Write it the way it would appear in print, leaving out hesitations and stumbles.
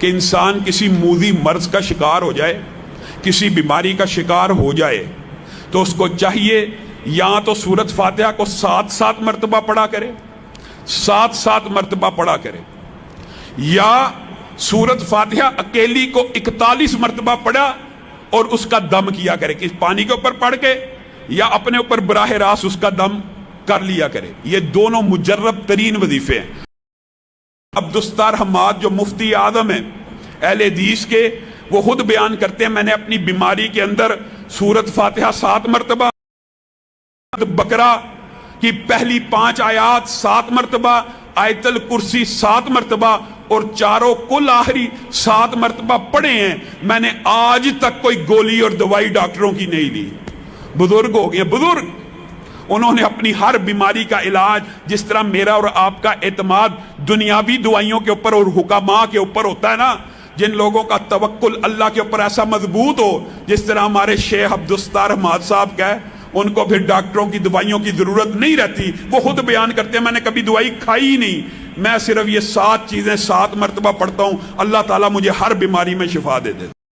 کہ انسان کسی موذی مرض کا شکار ہو جائے، کسی بیماری کا شکار ہو جائے تو اس کو چاہیے یا تو سورۃ فاتحہ کو 7 مرتبہ پڑھا کرے، 7 مرتبہ پڑھا کرے، یا سورۃ فاتحہ اکیلی کو 41 مرتبہ پڑھا اور اس کا دم کیا کرے، کہ پانی کے اوپر پڑھ کے یا اپنے اوپر براہ راست اس کا دم کر لیا کرے۔ یہ دونوں مجرب ترین وظیفے ہیں۔ عبدالستار حماد جو مفتی اعظم ہیں اہل حدیث کے، وہ خود بیان کرتے ہیں میں نے اپنی بیماری کے اندر سورۃ فاتحہ 7 مرتبہ، بقرہ کی پہلی 5 آیات 7 مرتبہ، آیت الکرسی 7 مرتبہ اور چاروں کل آخری 7 مرتبہ پڑھے ہیں۔ میں نے آج تک کوئی گولی اور دوائی ڈاکٹروں کی نہیں لی۔ بزرگ ہو گئے، بزرگ، انہوں نے اپنی ہر بیماری کا علاج، جس طرح میرا اور آپ کا اعتماد دنیاوی دوائیوں کے اوپر اور حکماء کے اوپر ہوتا ہے نا، جن لوگوں کا توکل اللہ کے اوپر ایسا مضبوط ہو، جس طرح ہمارے شیخ عبدالستار حماد صاحب کا ہے، ان کو پھر ڈاکٹروں کی دوائیوں کی ضرورت نہیں رہتی۔ وہ خود بیان کرتے ہیں میں نے کبھی دوائی کھائی نہیں، میں صرف یہ 7 چیزیں 7 مرتبہ پڑھتا ہوں، اللہ تعالیٰ مجھے ہر بیماری میں شفا دے دے۔